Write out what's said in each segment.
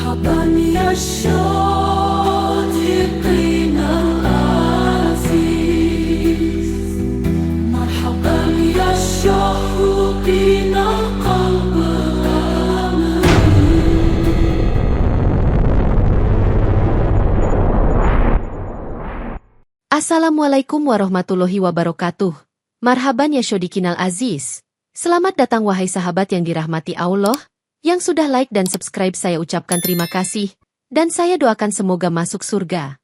مرحبا يا الشاطئين العزيز، مرحبا يا الشاطئين قلب الأمل. Assalamualaikum warahmatullahi wabarakatuh. Marhaban ya Syodikinal Aziz. Selamat datang wahai sahabat yang dirahmati Allah. Yang sudah like dan subscribe saya ucapkan terima kasih, dan saya doakan semoga masuk surga.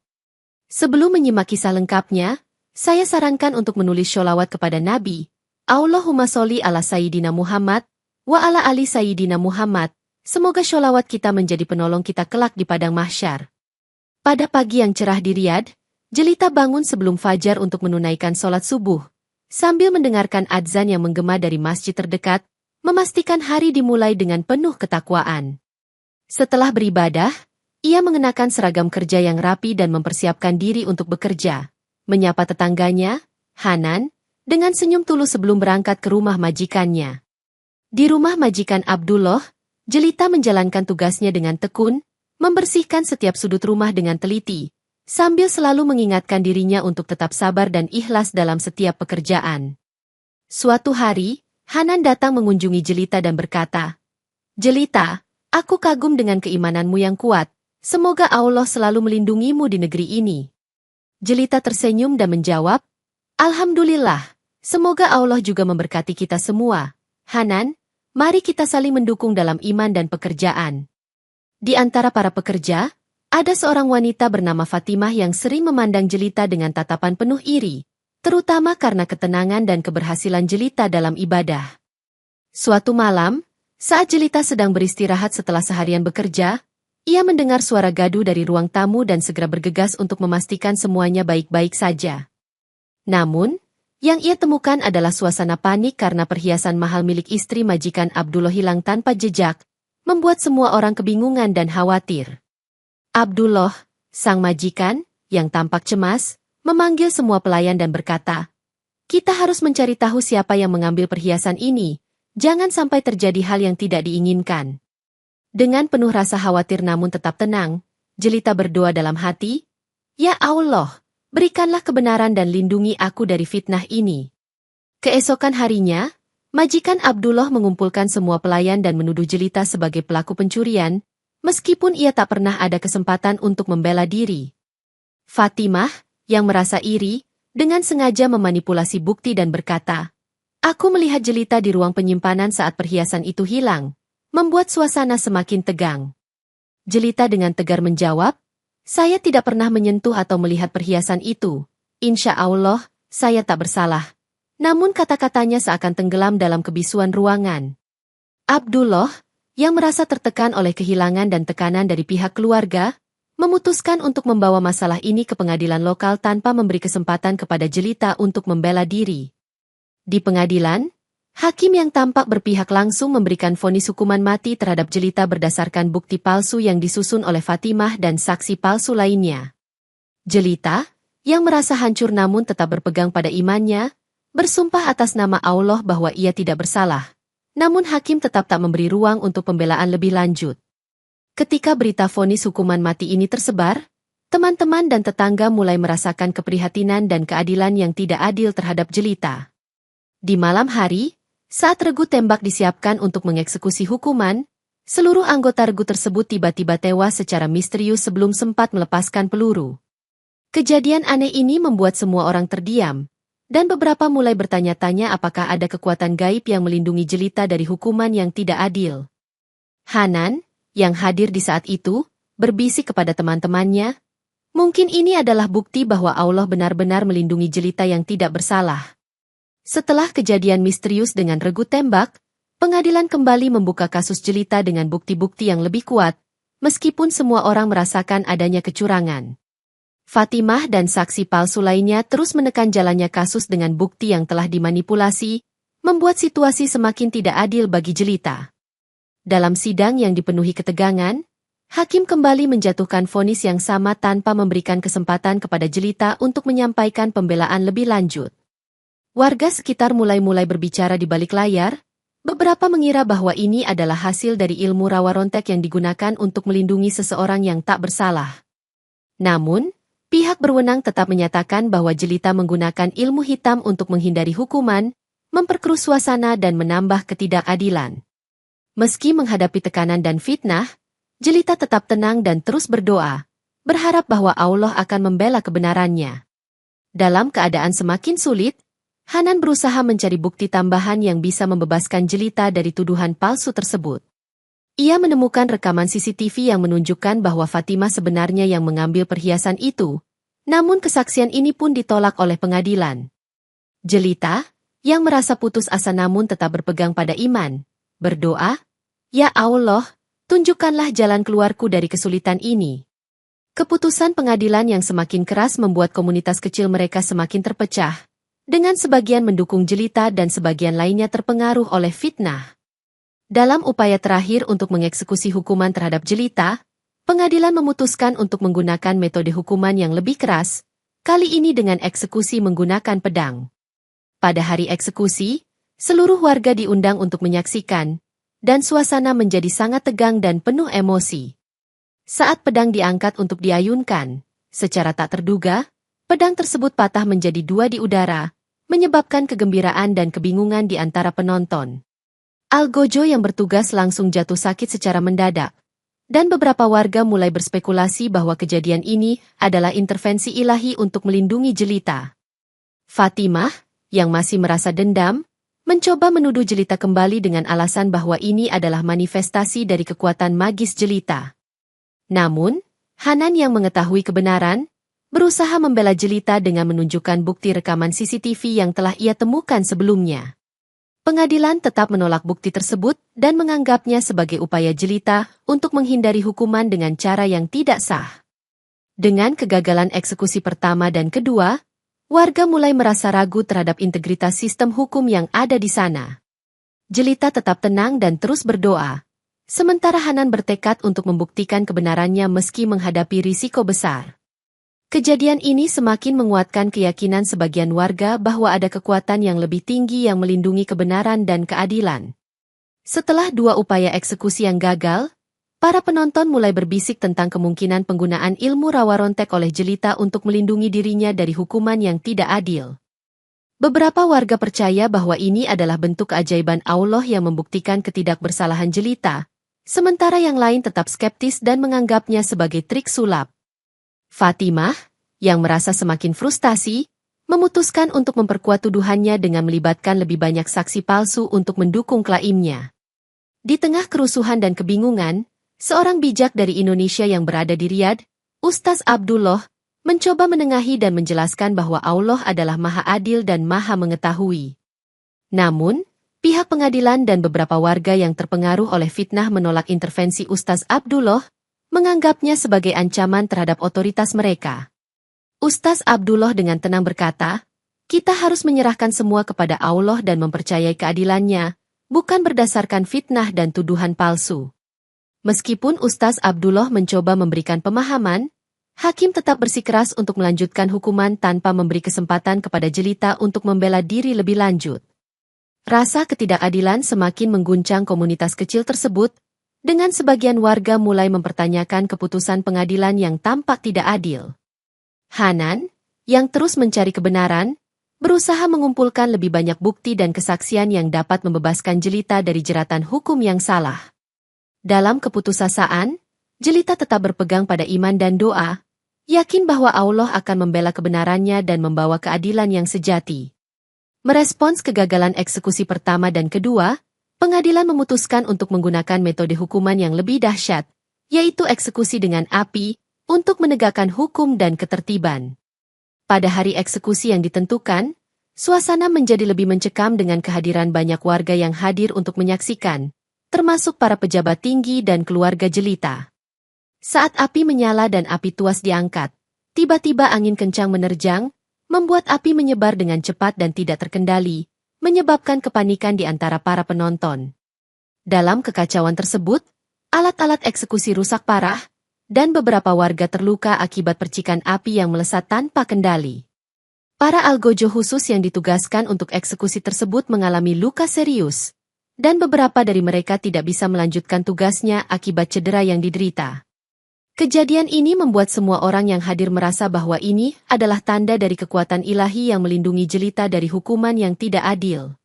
Sebelum menyimak kisah lengkapnya, saya sarankan untuk menulis sholawat kepada Nabi. Allahumma sholli ala Sayyidina Muhammad, wa ala ali Sayyidina Muhammad. Semoga sholawat kita menjadi penolong kita kelak di padang mahsyar. Pada pagi yang cerah di Riyadh, Jelita bangun sebelum fajar untuk menunaikan sholat subuh, sambil mendengarkan adzan yang menggema dari masjid terdekat, memastikan hari dimulai dengan penuh ketakwaan. Setelah beribadah, ia mengenakan seragam kerja yang rapi dan mempersiapkan diri untuk bekerja. Menyapa tetangganya, Hanan, dengan senyum tulus sebelum berangkat ke rumah majikannya. Di rumah majikan Abdullah, Jelita menjalankan tugasnya dengan tekun, membersihkan setiap sudut rumah dengan teliti, sambil selalu mengingatkan dirinya untuk tetap sabar dan ikhlas dalam setiap pekerjaan. Suatu hari, Hanan datang mengunjungi Jelita dan berkata, "Jelita, aku kagum dengan keimananmu yang kuat. Semoga Allah selalu melindungimu di negeri ini." Jelita tersenyum dan menjawab, "Alhamdulillah, semoga Allah juga memberkati kita semua. Hanan, mari kita saling mendukung dalam iman dan pekerjaan." Di antara para pekerja, ada seorang wanita bernama Fatimah yang sering memandang Jelita dengan tatapan penuh iri, terutama karena ketenangan dan keberhasilan Jelita dalam ibadah. Suatu malam, saat Jelita sedang beristirahat setelah seharian bekerja, ia mendengar suara gaduh dari ruang tamu dan segera bergegas untuk memastikan semuanya baik-baik saja. Namun, yang ia temukan adalah suasana panik karena perhiasan mahal milik istri majikan Abdullah hilang tanpa jejak, membuat semua orang kebingungan dan khawatir. Abdullah, sang majikan, yang tampak cemas, memanggil semua pelayan dan berkata, "Kita harus mencari tahu siapa yang mengambil perhiasan ini, jangan sampai terjadi hal yang tidak diinginkan." Dengan penuh rasa khawatir namun tetap tenang, Jelita berdoa dalam hati, "Ya Allah, berikanlah kebenaran dan lindungi aku dari fitnah ini." Keesokan harinya, majikan Abdullah mengumpulkan semua pelayan dan menuduh Jelita sebagai pelaku pencurian, meskipun ia tak pernah ada kesempatan untuk membela diri. Fatimah, yang merasa iri, dengan sengaja memanipulasi bukti dan berkata, "Aku melihat Jelita di ruang penyimpanan saat perhiasan itu hilang," membuat suasana semakin tegang. Jelita dengan tegar menjawab, "Saya tidak pernah menyentuh atau melihat perhiasan itu. Insya Allah, saya tak bersalah." Namun kata-katanya seakan tenggelam dalam kebisuan ruangan. Abdullah, yang merasa tertekan oleh kehilangan dan tekanan dari pihak keluarga, memutuskan untuk membawa masalah ini ke pengadilan lokal tanpa memberi kesempatan kepada Jelita untuk membela diri. Di pengadilan, hakim yang tampak berpihak langsung memberikan vonis hukuman mati terhadap Jelita berdasarkan bukti palsu yang disusun oleh Fatimah dan saksi palsu lainnya. Jelita, yang merasa hancur namun tetap berpegang pada imannya, bersumpah atas nama Allah bahwa ia tidak bersalah. Namun hakim tetap tak memberi ruang untuk pembelaan lebih lanjut. Ketika berita vonis hukuman mati ini tersebar, teman-teman dan tetangga mulai merasakan keprihatinan dan keadilan yang tidak adil terhadap Jelita. Di malam hari, saat regu tembak disiapkan untuk mengeksekusi hukuman, seluruh anggota regu tersebut tiba-tiba tewas secara misterius sebelum sempat melepaskan peluru. Kejadian aneh ini membuat semua orang terdiam, dan beberapa mulai bertanya-tanya apakah ada kekuatan gaib yang melindungi Jelita dari hukuman yang tidak adil. Hanan, yang hadir di saat itu, berbisik kepada teman-temannya, "Mungkin ini adalah bukti bahwa Allah benar-benar melindungi Jelita yang tidak bersalah." Setelah kejadian misterius dengan regu tembak, pengadilan kembali membuka kasus Jelita dengan bukti-bukti yang lebih kuat, meskipun semua orang merasakan adanya kecurangan. Fatimah dan saksi palsu lainnya terus menekan jalannya kasus dengan bukti yang telah dimanipulasi, membuat situasi semakin tidak adil bagi Jelita. Dalam sidang yang dipenuhi ketegangan, hakim kembali menjatuhkan vonis yang sama tanpa memberikan kesempatan kepada Jelita untuk menyampaikan pembelaan lebih lanjut. Warga sekitar mulai berbicara di balik layar, Beberapa mengira bahwa ini adalah hasil dari ilmu rawa rontek yang digunakan untuk melindungi seseorang yang tak bersalah. Namun, pihak berwenang tetap menyatakan bahwa jelita menggunakan ilmu hitam untuk menghindari hukuman, memperkeruh suasana dan menambah ketidakadilan. Meski menghadapi tekanan dan fitnah, jelita tetap tenang dan terus berdoa, berharap bahwa Allah akan membela kebenarannya. Dalam keadaan semakin sulit, Hanan berusaha mencari bukti tambahan yang bisa membebaskan jelita dari tuduhan palsu tersebut. Ia menemukan rekaman CCTV yang menunjukkan bahwa Fatimah sebenarnya yang mengambil perhiasan itu, namun kesaksian ini pun ditolak oleh pengadilan. Jelita, yang merasa putus asa namun tetap berpegang pada iman, berdoa, "Ya Allah, tunjukkanlah jalan keluarku dari kesulitan ini." Keputusan pengadilan yang semakin keras membuat komunitas kecil mereka semakin terpecah, dengan sebagian mendukung jelita dan sebagian lainnya terpengaruh oleh fitnah. Dalam upaya terakhir untuk mengeksekusi hukuman terhadap jelita, pengadilan memutuskan untuk menggunakan metode hukuman yang lebih keras, kali ini dengan eksekusi menggunakan pedang. Pada hari eksekusi, seluruh warga diundang untuk menyaksikan, dan suasana menjadi sangat tegang dan penuh emosi. Saat pedang diangkat untuk diayunkan, secara tak terduga, pedang tersebut patah menjadi dua di udara, menyebabkan kegembiraan dan kebingungan di antara penonton. Algojo yang bertugas langsung jatuh sakit secara mendadak, dan beberapa warga mulai berspekulasi bahwa kejadian ini adalah intervensi ilahi untuk melindungi jelita. Fatimah, yang masih merasa dendam, mencoba menuduh jelita kembali dengan alasan bahwa ini adalah manifestasi dari kekuatan magis jelita. Namun, Hanan yang mengetahui kebenaran, berusaha membela jelita dengan menunjukkan bukti rekaman CCTV yang telah ia temukan sebelumnya. Pengadilan tetap menolak bukti tersebut dan menganggapnya sebagai upaya jelita untuk menghindari hukuman dengan cara yang tidak sah. Dengan kegagalan eksekusi pertama dan kedua, warga mulai merasa ragu terhadap integritas sistem hukum yang ada di sana. Jelita tetap tenang dan terus berdoa, sementara Hanan bertekad untuk membuktikan kebenarannya meski menghadapi risiko besar. Kejadian ini semakin menguatkan keyakinan sebagian warga bahwa ada kekuatan yang lebih tinggi yang melindungi kebenaran dan keadilan. Setelah dua upaya eksekusi yang gagal, para penonton mulai berbisik tentang kemungkinan penggunaan ilmu rawa rontek oleh jelita untuk melindungi dirinya dari hukuman yang tidak adil. Beberapa warga percaya bahwa ini adalah bentuk keajaiban Allah yang membuktikan ketidakbersalahan jelita, sementara yang lain tetap skeptis dan menganggapnya sebagai trik sulap. Fatimah, yang merasa semakin frustasi, memutuskan untuk memperkuat tuduhannya dengan melibatkan lebih banyak saksi palsu untuk mendukung klaimnya. Di tengah kerusuhan dan kebingungan, seorang bijak dari Indonesia yang berada di Riyadh, Ustaz Abdullah, mencoba menengahi dan menjelaskan bahwa Allah adalah Maha Adil dan Maha Mengetahui. Namun, pihak pengadilan dan beberapa warga yang terpengaruh oleh fitnah menolak intervensi Ustaz Abdullah, menganggapnya sebagai ancaman terhadap otoritas mereka. Ustaz Abdullah dengan tenang berkata, "Kita harus menyerahkan semua kepada Allah dan mempercayai keadilannya, bukan berdasarkan fitnah dan tuduhan palsu." Meskipun Ustaz Abdullah mencoba memberikan pemahaman, hakim tetap bersikeras untuk melanjutkan hukuman tanpa memberi kesempatan kepada jelita untuk membela diri lebih lanjut. Rasa ketidakadilan semakin mengguncang komunitas kecil tersebut, dengan sebagian warga mulai mempertanyakan keputusan pengadilan yang tampak tidak adil. Hanan, yang terus mencari kebenaran, berusaha mengumpulkan lebih banyak bukti dan kesaksian yang dapat membebaskan jelita dari jeratan hukum yang salah. Dalam keputusasaan, jelita tetap berpegang pada iman dan doa, yakin bahwa Allah akan membela kebenarannya dan membawa keadilan yang sejati. Merespons kegagalan eksekusi pertama dan kedua, pengadilan memutuskan untuk menggunakan metode hukuman yang lebih dahsyat, yaitu eksekusi dengan api, untuk menegakkan hukum dan ketertiban. Pada hari eksekusi yang ditentukan, suasana menjadi lebih mencekam dengan kehadiran banyak warga yang hadir untuk menyaksikan, termasuk para pejabat tinggi dan keluarga jelita. Saat api menyala dan api tuas diangkat, tiba-tiba angin kencang menerjang, membuat api menyebar dengan cepat dan tidak terkendali, menyebabkan kepanikan di antara para penonton. Dalam kekacauan tersebut, alat-alat eksekusi rusak parah, dan beberapa warga terluka akibat percikan api yang melesat tanpa kendali. Para algojo khusus yang ditugaskan untuk eksekusi tersebut mengalami luka serius, dan beberapa dari mereka tidak bisa melanjutkan tugasnya akibat cedera yang diderita. Kejadian ini membuat semua orang yang hadir merasa bahwa ini adalah tanda dari kekuatan ilahi yang melindungi jelita dari hukuman yang tidak adil.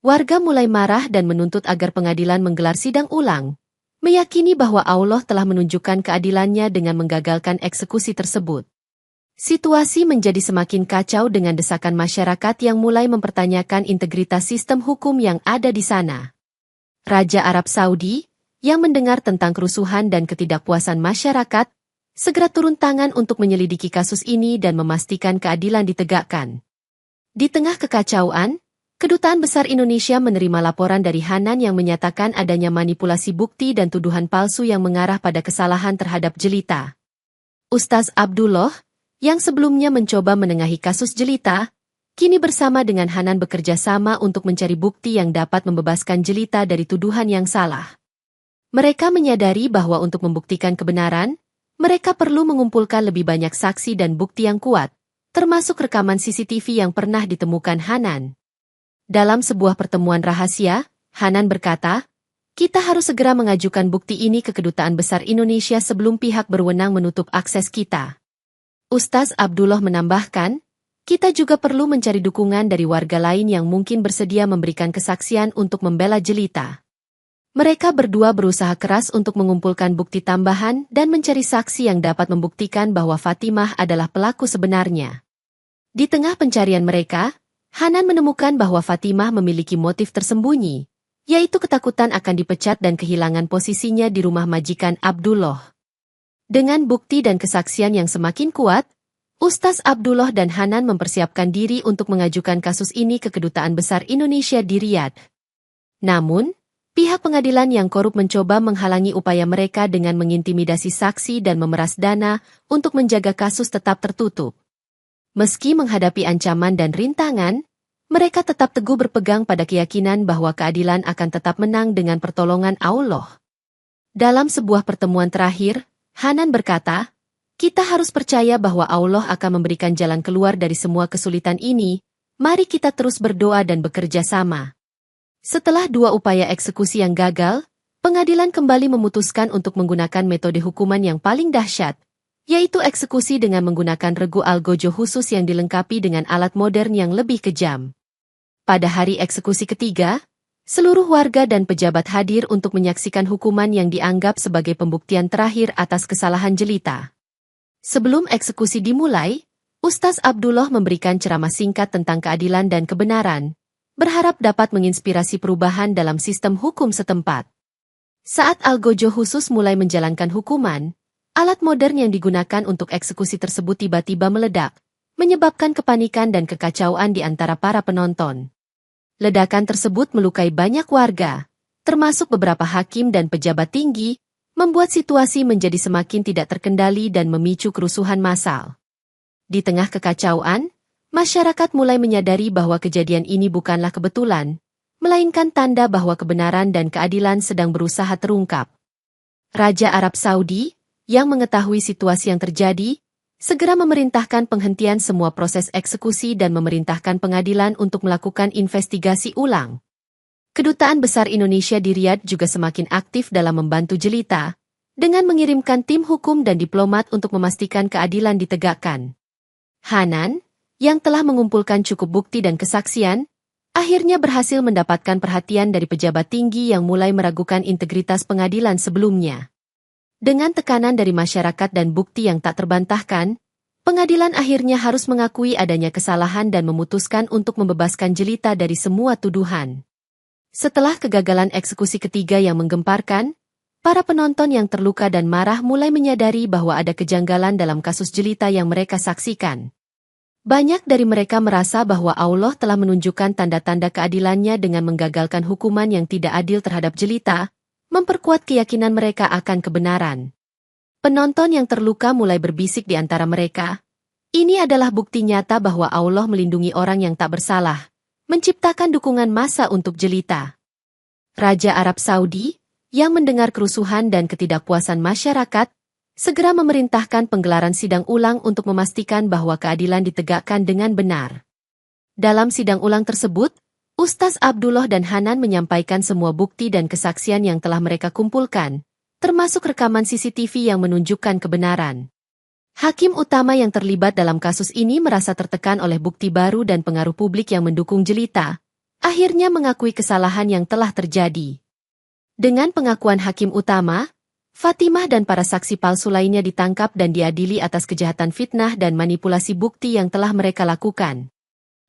Warga mulai marah dan menuntut agar pengadilan menggelar sidang ulang, meyakini bahwa Allah telah menunjukkan keadilannya dengan menggagalkan eksekusi tersebut. Situasi menjadi semakin kacau dengan desakan masyarakat yang mulai mempertanyakan integritas sistem hukum yang ada di sana. Raja Arab Saudi, yang mendengar tentang kerusuhan dan ketidakpuasan masyarakat, segera turun tangan untuk menyelidiki kasus ini dan memastikan keadilan ditegakkan. Di tengah kekacauan, Kedutaan Besar Indonesia menerima laporan dari Hanan yang menyatakan adanya manipulasi bukti dan tuduhan palsu yang mengarah pada kesalahan terhadap jelita. Ustaz Abdullah, yang sebelumnya mencoba menengahi kasus jelita, kini bersama dengan Hanan bekerja sama untuk mencari bukti yang dapat membebaskan jelita dari tuduhan yang salah. Mereka menyadari bahwa untuk membuktikan kebenaran, mereka perlu mengumpulkan lebih banyak saksi dan bukti yang kuat, termasuk rekaman CCTV yang pernah ditemukan Hanan. Dalam sebuah pertemuan rahasia, Hanan berkata, "Kita harus segera mengajukan bukti ini ke Kedutaan Besar Indonesia sebelum pihak berwenang menutup akses kita." Ustaz Abdullah menambahkan, "Kita juga perlu mencari dukungan dari warga lain yang mungkin bersedia memberikan kesaksian untuk membela jelita." Mereka berdua berusaha keras untuk mengumpulkan bukti tambahan dan mencari saksi yang dapat membuktikan bahwa Fatimah adalah pelaku sebenarnya. Di tengah pencarian mereka, Hanan menemukan bahwa Fatimah memiliki motif tersembunyi, yaitu ketakutan akan dipecat dan kehilangan posisinya di rumah majikan Abdullah. Dengan bukti dan kesaksian yang semakin kuat, Ustaz Abdullah dan Hanan mempersiapkan diri untuk mengajukan kasus ini ke Kedutaan Besar Indonesia di Riyadh. Namun, pihak pengadilan yang korup mencoba menghalangi upaya mereka dengan mengintimidasi saksi dan memeras dana untuk menjaga kasus tetap tertutup. Meski menghadapi ancaman dan rintangan, mereka tetap teguh berpegang pada keyakinan bahwa keadilan akan tetap menang dengan pertolongan Allah. Dalam sebuah pertemuan terakhir, Hanan berkata, "Kita harus percaya bahwa Allah akan memberikan jalan keluar dari semua kesulitan ini. Mari kita terus berdoa dan bekerja sama." Setelah 2 upaya eksekusi yang gagal, pengadilan kembali memutuskan untuk menggunakan metode hukuman yang paling dahsyat, yaitu eksekusi dengan menggunakan regu algojo khusus yang dilengkapi dengan alat modern yang lebih kejam. Pada hari eksekusi ketiga, seluruh warga dan pejabat hadir untuk menyaksikan hukuman yang dianggap sebagai pembuktian terakhir atas kesalahan jelita. Sebelum eksekusi dimulai, Ustaz Abdullah memberikan ceramah singkat tentang keadilan dan kebenaran, berharap dapat menginspirasi perubahan dalam sistem hukum setempat. Saat algojo khusus mulai menjalankan hukuman, alat modern yang digunakan untuk eksekusi tersebut tiba-tiba meledak, menyebabkan kepanikan dan kekacauan di antara para penonton. Ledakan tersebut melukai banyak warga, termasuk beberapa hakim dan pejabat tinggi, membuat situasi menjadi semakin tidak terkendali dan memicu kerusuhan massal. Di tengah kekacauan, masyarakat mulai menyadari bahwa kejadian ini bukanlah kebetulan, melainkan tanda bahwa kebenaran dan keadilan sedang berusaha terungkap. Raja Arab Saudi, yang mengetahui situasi yang terjadi, segera memerintahkan penghentian semua proses eksekusi dan memerintahkan pengadilan untuk melakukan investigasi ulang. Kedutaan Besar Indonesia di Riyadh juga semakin aktif dalam membantu jelita, dengan mengirimkan tim hukum dan diplomat untuk memastikan keadilan ditegakkan. Hanan, yang telah mengumpulkan cukup bukti dan kesaksian, akhirnya berhasil mendapatkan perhatian dari pejabat tinggi yang mulai meragukan integritas pengadilan sebelumnya. Dengan tekanan dari masyarakat dan bukti yang tak terbantahkan, pengadilan akhirnya harus mengakui adanya kesalahan dan memutuskan untuk membebaskan jelita dari semua tuduhan. Setelah kegagalan eksekusi ketiga yang menggemparkan, para penonton yang terluka dan marah mulai menyadari bahwa ada kejanggalan dalam kasus jelita yang mereka saksikan. Banyak dari mereka merasa bahwa Allah telah menunjukkan tanda-tanda keadilannya dengan menggagalkan hukuman yang tidak adil terhadap jelita, memperkuat keyakinan mereka akan kebenaran. Penonton yang terluka mulai berbisik di antara mereka, "Ini adalah bukti nyata bahwa Allah melindungi orang yang tak bersalah," menciptakan dukungan massa untuk jelita. Raja Arab Saudi, yang mendengar kerusuhan dan ketidakpuasan masyarakat, segera memerintahkan penggelaran sidang ulang untuk memastikan bahwa keadilan ditegakkan dengan benar. Dalam sidang ulang tersebut, Ustaz Abdullah dan Hanan menyampaikan semua bukti dan kesaksian yang telah mereka kumpulkan, termasuk rekaman CCTV yang menunjukkan kebenaran. Hakim utama yang terlibat dalam kasus ini merasa tertekan oleh bukti baru dan pengaruh publik yang mendukung Jelita, akhirnya mengakui kesalahan yang telah terjadi. Dengan pengakuan hakim utama, Fatimah dan para saksi palsu lainnya ditangkap dan diadili atas kejahatan fitnah dan manipulasi bukti yang telah mereka lakukan.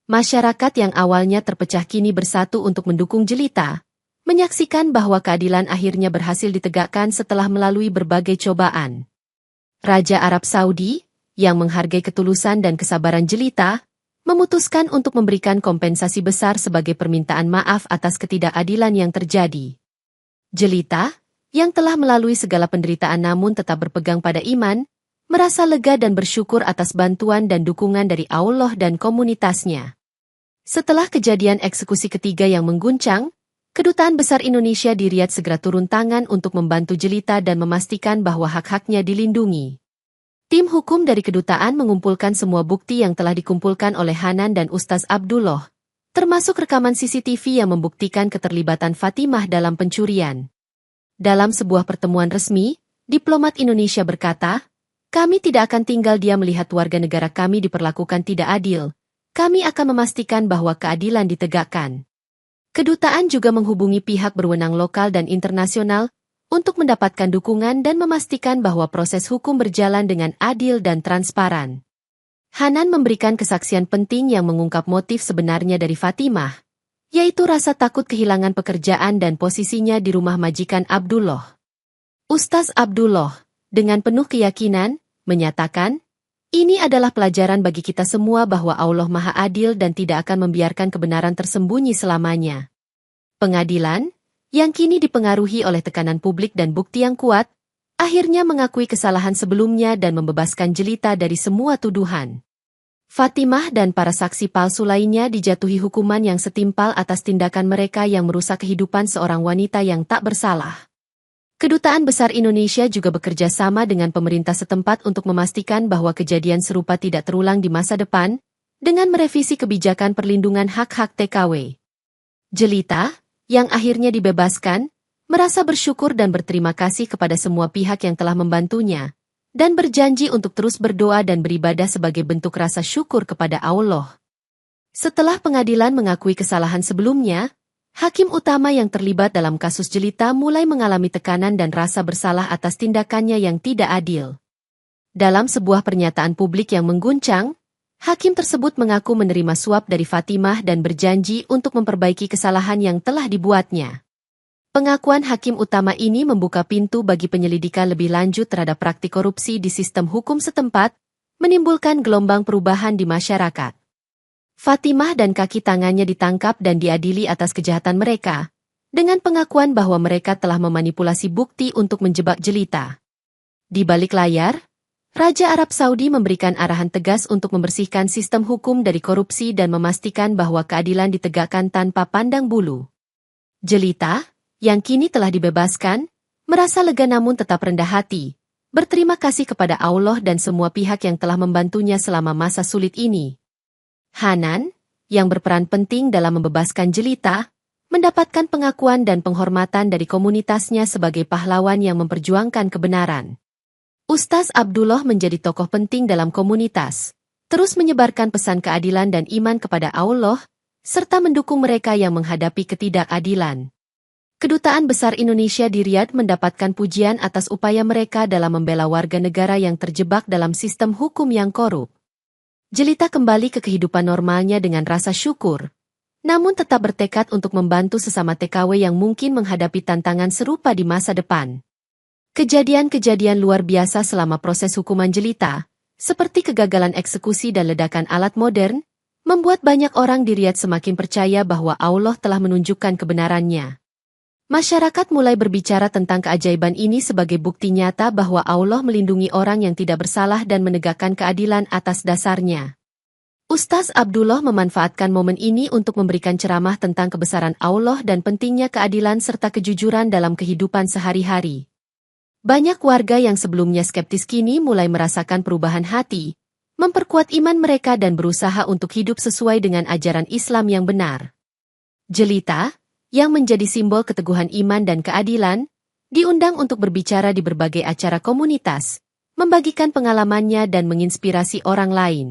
Masyarakat yang awalnya terpecah kini bersatu untuk mendukung Jelita, menyaksikan bahwa keadilan akhirnya berhasil ditegakkan setelah melalui berbagai cobaan. Raja Arab Saudi, yang menghargai ketulusan dan kesabaran Jelita, memutuskan untuk memberikan kompensasi besar sebagai permintaan maaf atas ketidakadilan yang terjadi. Jelita, yang telah melalui segala penderitaan namun tetap berpegang pada iman, merasa lega dan bersyukur atas bantuan dan dukungan dari Allah dan komunitasnya. Setelah kejadian eksekusi ketiga yang mengguncang, Kedutaan Besar Indonesia di Riyadh segera turun tangan untuk membantu Jelita dan memastikan bahwa hak-haknya dilindungi. Tim hukum dari kedutaan mengumpulkan semua bukti yang telah dikumpulkan oleh Hanan dan Ustaz Abdullah, termasuk rekaman CCTV yang membuktikan keterlibatan Fatimah dalam pencurian. Dalam sebuah pertemuan resmi, diplomat Indonesia berkata, "Kami tidak akan tinggal diam melihat warga negara kami diperlakukan tidak adil. Kami akan memastikan bahwa keadilan ditegakkan." Kedutaan juga menghubungi pihak berwenang lokal dan internasional untuk mendapatkan dukungan dan memastikan bahwa proses hukum berjalan dengan adil dan transparan. Hanan memberikan kesaksian penting yang mengungkap motif sebenarnya dari Fatimah, yaitu rasa takut kehilangan pekerjaan dan posisinya di rumah majikan Abdullah. Ustaz Abdullah, dengan penuh keyakinan, menyatakan, "Ini adalah pelajaran bagi kita semua bahwa Allah Maha Adil dan tidak akan membiarkan kebenaran tersembunyi selamanya." Pengadilan, yang kini dipengaruhi oleh tekanan publik dan bukti yang kuat, akhirnya mengakui kesalahan sebelumnya dan membebaskan Jelita dari semua tuduhan. Fatimah dan para saksi palsu lainnya dijatuhi hukuman yang setimpal atas tindakan mereka yang merusak kehidupan seorang wanita yang tak bersalah. Kedutaan Besar Indonesia juga bekerja sama dengan pemerintah setempat untuk memastikan bahwa kejadian serupa tidak terulang di masa depan, dengan merevisi kebijakan perlindungan hak-hak TKW. Jelita, yang akhirnya dibebaskan, merasa bersyukur dan berterima kasih kepada semua pihak yang telah membantunya, dan berjanji untuk terus berdoa dan beribadah sebagai bentuk rasa syukur kepada Allah. Setelah pengadilan mengakui kesalahan sebelumnya, hakim utama yang terlibat dalam kasus Jelita mulai mengalami tekanan dan rasa bersalah atas tindakannya yang tidak adil. Dalam sebuah pernyataan publik yang mengguncang, hakim tersebut mengaku menerima suap dari Fatimah dan berjanji untuk memperbaiki kesalahan yang telah dibuatnya. Pengakuan hakim utama ini membuka pintu bagi penyelidikan lebih lanjut terhadap praktik korupsi di sistem hukum setempat, menimbulkan gelombang perubahan di masyarakat. Fatimah dan kaki tangannya ditangkap dan diadili atas kejahatan mereka, dengan pengakuan bahwa mereka telah memanipulasi bukti untuk menjebak Jelita. Di balik layar, Raja Arab Saudi memberikan arahan tegas untuk membersihkan sistem hukum dari korupsi dan memastikan bahwa keadilan ditegakkan tanpa pandang bulu. Jelita, yang kini telah dibebaskan, merasa lega namun tetap rendah hati, berterima kasih kepada Allah dan semua pihak yang telah membantunya selama masa sulit ini. Hanan, yang berperan penting dalam membebaskan Jelita, mendapatkan pengakuan dan penghormatan dari komunitasnya sebagai pahlawan yang memperjuangkan kebenaran. Ustaz Abdullah menjadi tokoh penting dalam komunitas, terus menyebarkan pesan keadilan dan iman kepada Allah, serta mendukung mereka yang menghadapi ketidakadilan. Kedutaan Besar Indonesia di Riyadh mendapatkan pujian atas upaya mereka dalam membela warga negara yang terjebak dalam sistem hukum yang korup. Jelita kembali ke kehidupan normalnya dengan rasa syukur, namun tetap bertekad untuk membantu sesama TKW yang mungkin menghadapi tantangan serupa di masa depan. Kejadian-kejadian luar biasa selama proses hukuman Jelita, seperti kegagalan eksekusi dan ledakan alat modern, membuat banyak orang di Riyadh semakin percaya bahwa Allah telah menunjukkan kebenarannya. Masyarakat mulai berbicara tentang keajaiban ini sebagai bukti nyata bahwa Allah melindungi orang yang tidak bersalah dan menegakkan keadilan atas dasarnya. Ustaz Abdullah memanfaatkan momen ini untuk memberikan ceramah tentang kebesaran Allah dan pentingnya keadilan serta kejujuran dalam kehidupan sehari-hari. Banyak warga yang sebelumnya skeptis kini mulai merasakan perubahan hati, memperkuat iman mereka dan berusaha untuk hidup sesuai dengan ajaran Islam yang benar. Jelita, yang menjadi simbol keteguhan iman dan keadilan, diundang untuk berbicara di berbagai acara komunitas, membagikan pengalamannya dan menginspirasi orang lain.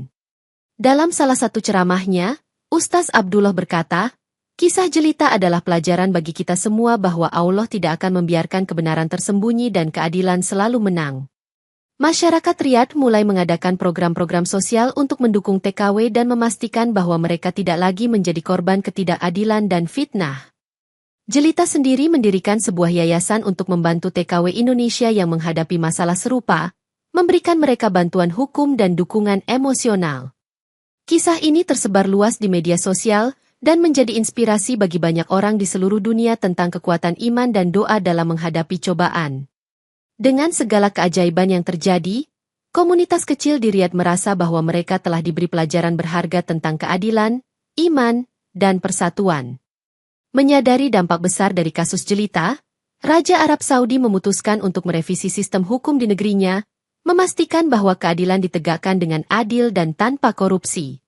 Dalam salah satu ceramahnya, Ustaz Abdullah berkata, kisah jelita adalah pelajaran bagi kita semua bahwa Allah tidak akan membiarkan kebenaran tersembunyi dan keadilan selalu menang. Masyarakat Riyadh mulai mengadakan program-program sosial untuk mendukung TKW dan memastikan bahwa mereka tidak lagi menjadi korban ketidakadilan dan fitnah. Jelita sendiri mendirikan sebuah yayasan untuk membantu TKW Indonesia yang menghadapi masalah serupa, memberikan mereka bantuan hukum dan dukungan emosional. Kisah ini tersebar luas di media sosial dan menjadi inspirasi bagi banyak orang di seluruh dunia tentang kekuatan iman dan doa dalam menghadapi cobaan. Dengan segala keajaiban yang terjadi, komunitas kecil di Riyadh merasa bahwa mereka telah diberi pelajaran berharga tentang keadilan, iman, dan persatuan. Menyadari dampak besar dari kasus jelita, Raja Arab Saudi memutuskan untuk merevisi sistem hukum di negerinya, memastikan bahwa keadilan ditegakkan dengan adil dan tanpa korupsi.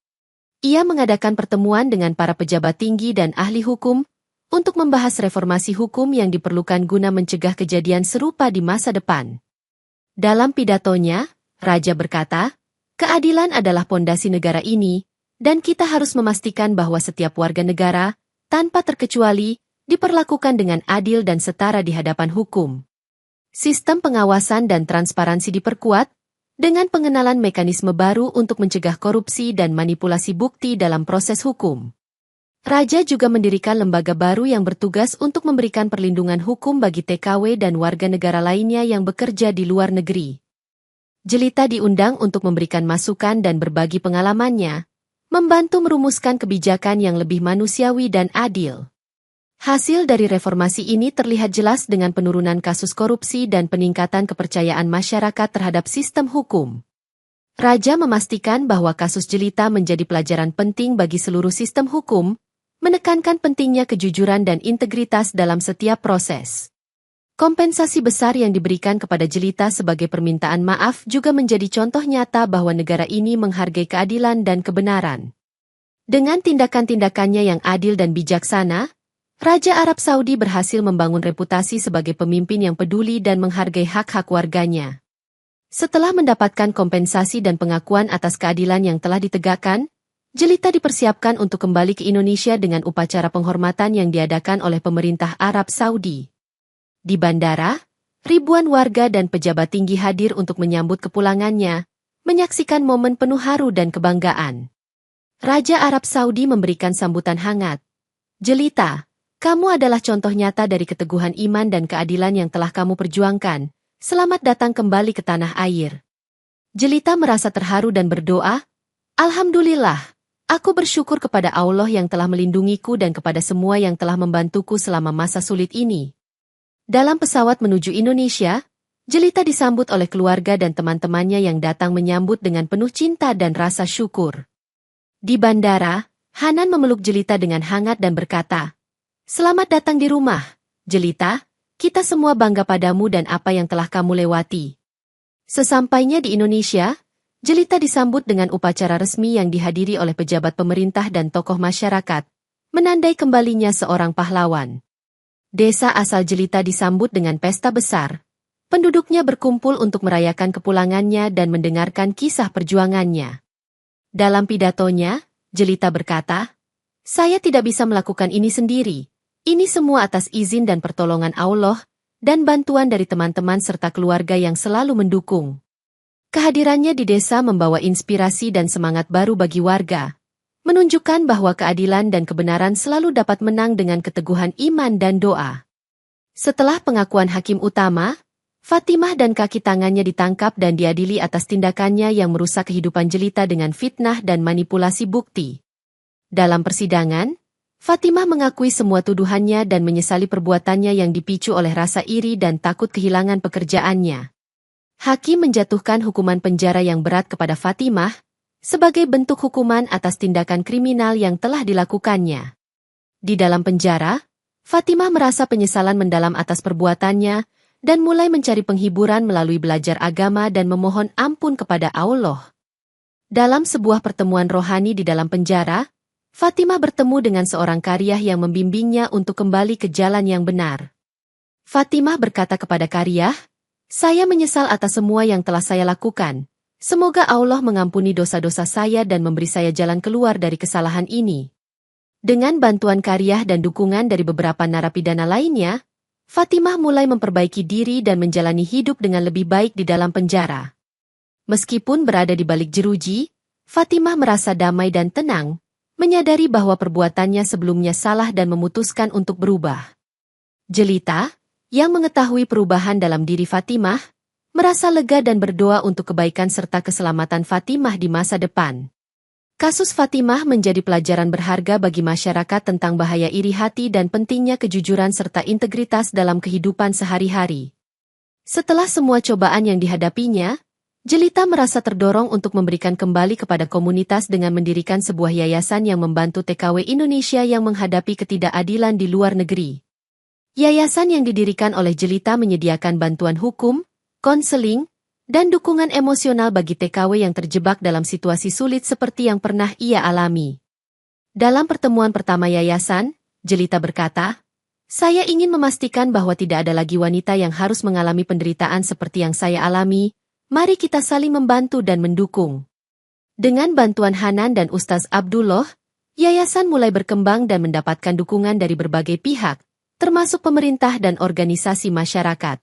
Ia mengadakan pertemuan dengan para pejabat tinggi dan ahli hukum, untuk membahas reformasi hukum yang diperlukan guna mencegah kejadian serupa di masa depan. Dalam pidatonya, Raja berkata, keadilan adalah pondasi negara ini, dan kita harus memastikan bahwa setiap warga negara, tanpa terkecuali, diperlakukan dengan adil dan setara di hadapan hukum. Sistem pengawasan dan transparansi diperkuat, dengan pengenalan mekanisme baru untuk mencegah korupsi dan manipulasi bukti dalam proses hukum. Raja juga mendirikan lembaga baru yang bertugas untuk memberikan perlindungan hukum bagi TKW dan warga negara lainnya yang bekerja di luar negeri. Jelita diundang untuk memberikan masukan dan berbagi pengalamannya, membantu merumuskan kebijakan yang lebih manusiawi dan adil. Hasil dari reformasi ini terlihat jelas dengan penurunan kasus korupsi dan peningkatan kepercayaan masyarakat terhadap sistem hukum. Raja memastikan bahwa kasus jelita menjadi pelajaran penting bagi seluruh sistem hukum, menekankan pentingnya kejujuran dan integritas dalam setiap proses. Kompensasi besar yang diberikan kepada jelita sebagai permintaan maaf juga menjadi contoh nyata bahwa negara ini menghargai keadilan dan kebenaran. Dengan tindakan-tindakannya yang adil dan bijaksana, Raja Arab Saudi berhasil membangun reputasi sebagai pemimpin yang peduli dan menghargai hak-hak warganya. Setelah mendapatkan kompensasi dan pengakuan atas keadilan yang telah ditegakkan, jelita dipersiapkan untuk kembali ke Indonesia dengan upacara penghormatan yang diadakan oleh pemerintah Arab Saudi. Di bandara, ribuan warga dan pejabat tinggi hadir untuk menyambut kepulangannya, menyaksikan momen penuh haru dan kebanggaan. Raja Arab Saudi memberikan sambutan hangat. Jelita, kamu adalah contoh nyata dari keteguhan iman dan keadilan yang telah kamu perjuangkan. Selamat datang kembali ke tanah air. Jelita merasa terharu dan berdoa, Alhamdulillah. Aku bersyukur kepada Allah yang telah melindungiku dan kepada semua yang telah membantuku selama masa sulit ini. Dalam pesawat menuju Indonesia, jelita disambut oleh keluarga dan teman-temannya yang datang menyambut dengan penuh cinta dan rasa syukur. Di bandara, Hanan memeluk jelita dengan hangat dan berkata, Selamat datang di rumah, jelita, kita semua bangga padamu dan apa yang telah kamu lewati. Sesampainya di Indonesia, jelita disambut dengan upacara resmi yang dihadiri oleh pejabat pemerintah dan tokoh masyarakat, menandai kembalinya seorang pahlawan. Desa asal jelita disambut dengan pesta besar. Penduduknya berkumpul untuk merayakan kepulangannya dan mendengarkan kisah perjuangannya. Dalam pidatonya, jelita berkata, Saya tidak bisa melakukan ini sendiri. Ini semua atas izin dan pertolongan Allah, dan bantuan dari teman-teman serta keluarga yang selalu mendukung. Kehadirannya di desa membawa inspirasi dan semangat baru bagi warga, menunjukkan bahwa keadilan dan kebenaran selalu dapat menang dengan keteguhan iman dan doa. Setelah pengakuan hakim utama, Fatimah dan kaki tangannya ditangkap dan diadili atas tindakannya yang merusak kehidupan jelita dengan fitnah dan manipulasi bukti. Dalam persidangan, Fatimah mengakui semua tuduhannya dan menyesali perbuatannya yang dipicu oleh rasa iri dan takut kehilangan pekerjaannya. Hakim menjatuhkan hukuman penjara yang berat kepada Fatimah, sebagai bentuk hukuman atas tindakan kriminal yang telah dilakukannya. Di dalam penjara, Fatimah merasa penyesalan mendalam atas perbuatannya, dan mulai mencari penghiburan melalui belajar agama dan memohon ampun kepada Allah. Dalam sebuah pertemuan rohani di dalam penjara, Fatimah bertemu dengan seorang Qariyah yang membimbingnya untuk kembali ke jalan yang benar. Fatimah berkata kepada Qariyah, "Saya menyesal atas semua yang telah saya lakukan. Semoga Allah mengampuni dosa-dosa saya dan memberi saya jalan keluar dari kesalahan ini." Dengan bantuan Qariyah dan dukungan dari beberapa narapidana lainnya, Fatimah mulai memperbaiki diri dan menjalani hidup dengan lebih baik di dalam penjara. Meskipun berada di balik jeruji, Fatimah merasa damai dan tenang, menyadari bahwa perbuatannya sebelumnya salah dan memutuskan untuk berubah. Jelita, yang mengetahui perubahan dalam diri Fatimah, merasa lega dan berdoa untuk kebaikan serta keselamatan Fatimah di masa depan. Kasus Fatimah menjadi pelajaran berharga bagi masyarakat tentang bahaya iri hati dan pentingnya kejujuran serta integritas dalam kehidupan sehari-hari. Setelah semua cobaan yang dihadapinya, Jelita merasa terdorong untuk memberikan kembali kepada komunitas dengan mendirikan sebuah yayasan yang membantu TKW Indonesia yang menghadapi ketidakadilan di luar negeri. Yayasan yang didirikan oleh Jelita menyediakan bantuan hukum, konseling, dan dukungan emosional bagi TKW yang terjebak dalam situasi sulit seperti yang pernah ia alami. Dalam pertemuan pertama yayasan, Jelita berkata, "Saya ingin memastikan bahwa tidak ada lagi wanita yang harus mengalami penderitaan seperti yang saya alami. Mari kita saling membantu dan mendukung." Dengan bantuan Hanan dan Ustaz Abdullah, yayasan mulai berkembang dan mendapatkan dukungan dari berbagai pihak, termasuk pemerintah dan organisasi masyarakat.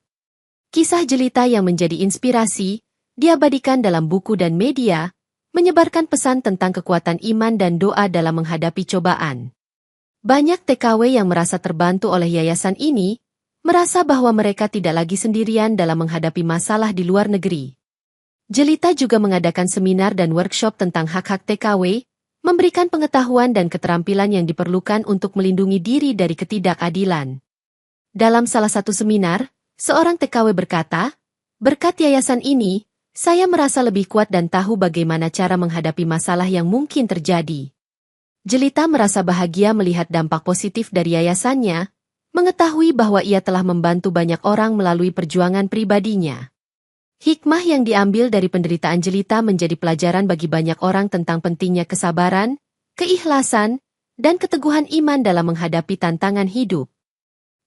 Kisah Jelita yang menjadi inspirasi, diabadikan dalam buku dan media, menyebarkan pesan tentang kekuatan iman dan doa dalam menghadapi cobaan. Banyak TKW yang merasa terbantu oleh yayasan ini, merasa bahwa mereka tidak lagi sendirian dalam menghadapi masalah di luar negeri. Jelita juga mengadakan seminar dan workshop tentang hak-hak TKW, memberikan pengetahuan dan keterampilan yang diperlukan untuk melindungi diri dari ketidakadilan. Dalam salah satu seminar, seorang TKW berkata, "Berkat yayasan ini, saya merasa lebih kuat dan tahu bagaimana cara menghadapi masalah yang mungkin terjadi." Jelita merasa bahagia melihat dampak positif dari yayasannya, mengetahui bahwa ia telah membantu banyak orang melalui perjuangan pribadinya. Hikmah yang diambil dari penderitaan Jelita menjadi pelajaran bagi banyak orang tentang pentingnya kesabaran, keikhlasan, dan keteguhan iman dalam menghadapi tantangan hidup.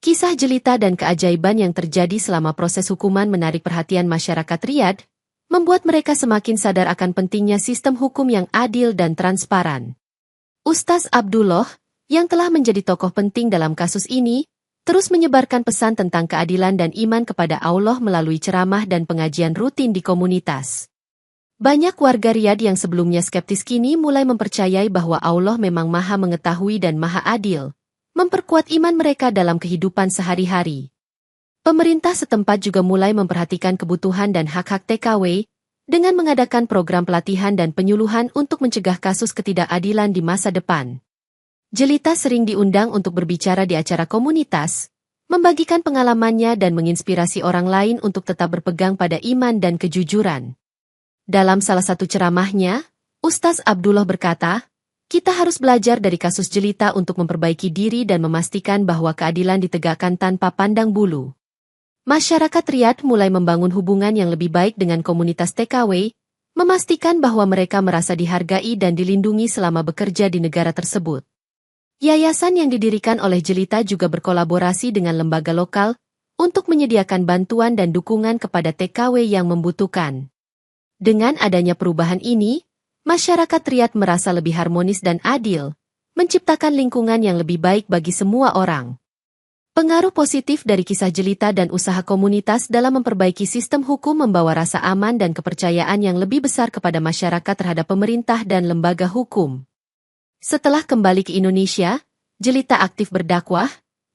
Kisah Jelita dan keajaiban yang terjadi selama proses hukuman menarik perhatian masyarakat Riyadh, membuat mereka semakin sadar akan pentingnya sistem hukum yang adil dan transparan. Ustaz Abdullah, yang telah menjadi tokoh penting dalam kasus ini, terus menyebarkan pesan tentang keadilan dan iman kepada Allah melalui ceramah dan pengajian rutin di komunitas. Banyak warga Riyadh yang sebelumnya skeptis kini mulai mempercayai bahwa Allah memang Maha Mengetahui dan Maha Adil, memperkuat iman mereka dalam kehidupan sehari-hari. Pemerintah setempat juga mulai memperhatikan kebutuhan dan hak-hak TKW, dengan mengadakan program pelatihan dan penyuluhan untuk mencegah kasus ketidakadilan di masa depan. Jelita sering diundang untuk berbicara di acara komunitas, membagikan pengalamannya dan menginspirasi orang lain untuk tetap berpegang pada iman dan kejujuran. Dalam salah satu ceramahnya, Ustaz Abdullah berkata, "Kita harus belajar dari kasus Jelita untuk memperbaiki diri dan memastikan bahwa keadilan ditegakkan tanpa pandang bulu." Masyarakat Riyadh mulai membangun hubungan yang lebih baik dengan komunitas TKW, memastikan bahwa mereka merasa dihargai dan dilindungi selama bekerja di negara tersebut. Yayasan yang didirikan oleh Jelita juga berkolaborasi dengan lembaga lokal untuk menyediakan bantuan dan dukungan kepada TKW yang membutuhkan. Dengan adanya perubahan ini, masyarakat Riyadh merasa lebih harmonis dan adil, menciptakan lingkungan yang lebih baik bagi semua orang. Pengaruh positif dari kisah Jelita dan usaha komunitas dalam memperbaiki sistem hukum membawa rasa aman dan kepercayaan yang lebih besar kepada masyarakat terhadap pemerintah dan lembaga hukum. Setelah kembali ke Indonesia, Jelita aktif berdakwah,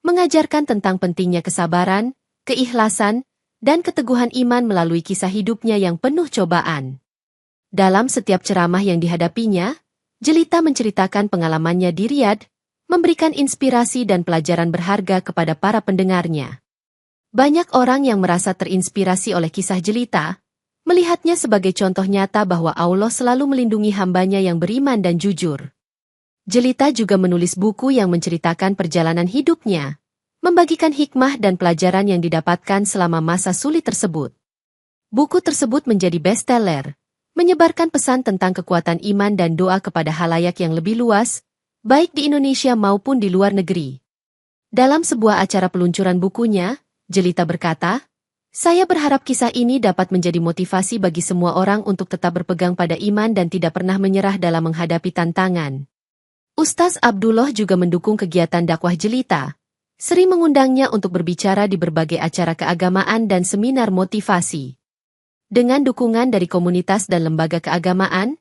mengajarkan tentang pentingnya kesabaran, keikhlasan, dan keteguhan iman melalui kisah hidupnya yang penuh cobaan. Dalam setiap ceramah yang dihadapinya, Jelita menceritakan pengalamannya di Riyadh, memberikan inspirasi dan pelajaran berharga kepada para pendengarnya. Banyak orang yang merasa terinspirasi oleh kisah Jelita, melihatnya sebagai contoh nyata bahwa Allah selalu melindungi hambanya yang beriman dan jujur. Jelita juga menulis buku yang menceritakan perjalanan hidupnya, membagikan hikmah dan pelajaran yang didapatkan selama masa sulit tersebut. Buku tersebut menjadi bestseller, menyebarkan pesan tentang kekuatan iman dan doa kepada halayak yang lebih luas, baik di Indonesia maupun di luar negeri. Dalam sebuah acara peluncuran bukunya, Jelita berkata, "Saya berharap kisah ini dapat menjadi motivasi bagi semua orang untuk tetap berpegang pada iman dan tidak pernah menyerah dalam menghadapi tantangan." Ustaz Abdullah juga mendukung kegiatan dakwah Jelita, sering mengundangnya untuk berbicara di berbagai acara keagamaan dan seminar motivasi. Dengan dukungan dari komunitas dan lembaga keagamaan,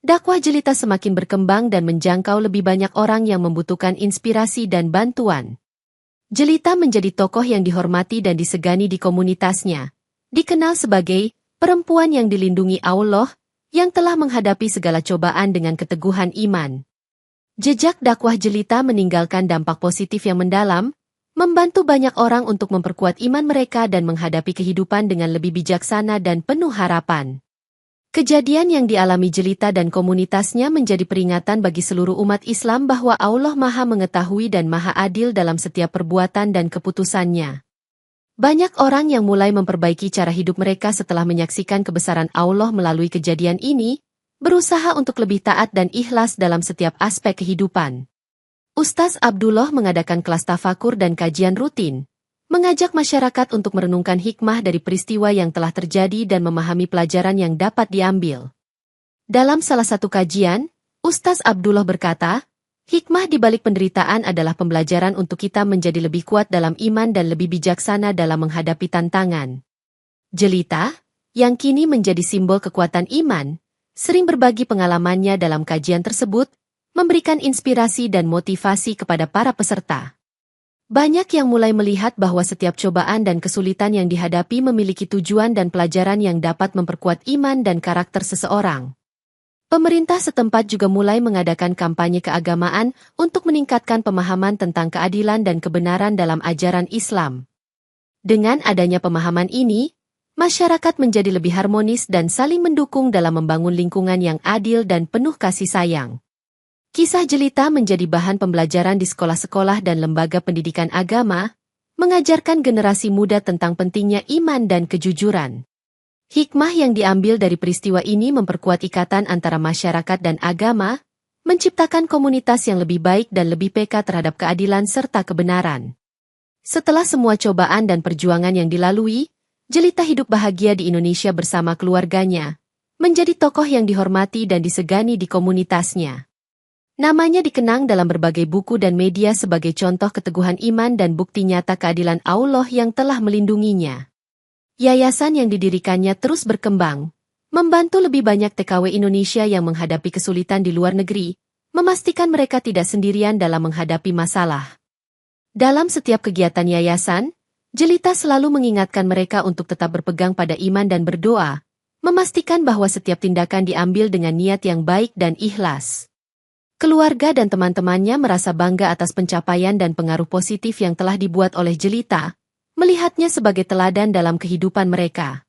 dakwah Jelita semakin berkembang dan menjangkau lebih banyak orang yang membutuhkan inspirasi dan bantuan. Jelita menjadi tokoh yang dihormati dan disegani di komunitasnya, dikenal sebagai perempuan yang dilindungi Allah, yang telah menghadapi segala cobaan dengan keteguhan iman. Jejak dakwah Jelita meninggalkan dampak positif yang mendalam, membantu banyak orang untuk memperkuat iman mereka dan menghadapi kehidupan dengan lebih bijaksana dan penuh harapan. Kejadian yang dialami Jelita dan komunitasnya menjadi peringatan bagi seluruh umat Islam bahwa Allah Maha Mengetahui dan Maha Adil dalam setiap perbuatan dan keputusannya. Banyak orang yang mulai memperbaiki cara hidup mereka setelah menyaksikan kebesaran Allah melalui kejadian ini, berusaha untuk lebih taat dan ikhlas dalam setiap aspek kehidupan. Ustaz Abdullah mengadakan kelas tafakur dan kajian rutin, mengajak masyarakat untuk merenungkan hikmah dari peristiwa yang telah terjadi dan memahami pelajaran yang dapat diambil. Dalam salah satu kajian, Ustaz Abdullah berkata, "Hikmah di balik penderitaan adalah pembelajaran untuk kita menjadi lebih kuat dalam iman dan lebih bijaksana dalam menghadapi tantangan." Jelita, yang kini menjadi simbol kekuatan iman, sering berbagi pengalamannya dalam kajian tersebut, memberikan inspirasi dan motivasi kepada para peserta. Banyak yang mulai melihat bahwa setiap cobaan dan kesulitan yang dihadapi memiliki tujuan dan pelajaran yang dapat memperkuat iman dan karakter seseorang. Pemerintah setempat juga mulai mengadakan kampanye keagamaan untuk meningkatkan pemahaman tentang keadilan dan kebenaran dalam ajaran Islam. Dengan adanya pemahaman ini, masyarakat menjadi lebih harmonis dan saling mendukung dalam membangun lingkungan yang adil dan penuh kasih sayang. Kisah Jelita menjadi bahan pembelajaran di sekolah-sekolah dan lembaga pendidikan agama, mengajarkan generasi muda tentang pentingnya iman dan kejujuran. Hikmah yang diambil dari peristiwa ini memperkuat ikatan antara masyarakat dan agama, menciptakan komunitas yang lebih baik dan lebih peka terhadap keadilan serta kebenaran. Setelah semua cobaan dan perjuangan yang dilalui, Jelita hidup bahagia di Indonesia bersama keluarganya, menjadi tokoh yang dihormati dan disegani di komunitasnya. Namanya dikenang dalam berbagai buku dan media sebagai contoh keteguhan iman dan bukti nyata keadilan Allah yang telah melindunginya. Yayasan yang didirikannya terus berkembang, membantu lebih banyak TKW Indonesia yang menghadapi kesulitan di luar negeri, memastikan mereka tidak sendirian dalam menghadapi masalah. Dalam setiap kegiatan yayasan, Jelita selalu mengingatkan mereka untuk tetap berpegang pada iman dan berdoa, memastikan bahwa setiap tindakan diambil dengan niat yang baik dan ikhlas. Keluarga dan teman-temannya merasa bangga atas pencapaian dan pengaruh positif yang telah dibuat oleh Jelita, melihatnya sebagai teladan dalam kehidupan mereka.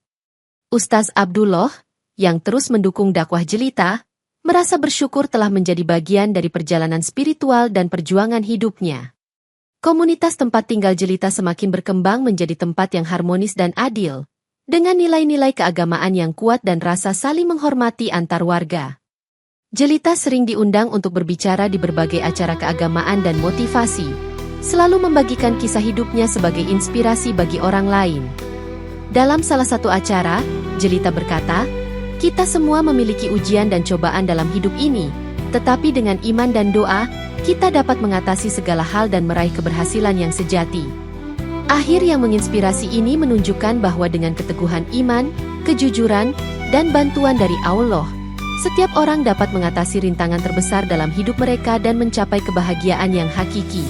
Ustaz Abdullah, yang terus mendukung dakwah Jelita, merasa bersyukur telah menjadi bagian dari perjalanan spiritual dan perjuangan hidupnya. Komunitas tempat tinggal Jelita semakin berkembang menjadi tempat yang harmonis dan adil, dengan nilai-nilai keagamaan yang kuat dan rasa saling menghormati antar warga. Jelita sering diundang untuk berbicara di berbagai acara keagamaan dan motivasi, selalu membagikan kisah hidupnya sebagai inspirasi bagi orang lain. Dalam salah satu acara, Jelita berkata, "Kita semua memiliki ujian dan cobaan dalam hidup ini, tetapi dengan iman dan doa, kita dapat mengatasi segala hal dan meraih keberhasilan yang sejati." Akhir yang menginspirasi ini menunjukkan bahwa dengan keteguhan iman, kejujuran, dan bantuan dari Allah, setiap orang dapat mengatasi rintangan terbesar dalam hidup mereka dan mencapai kebahagiaan yang hakiki.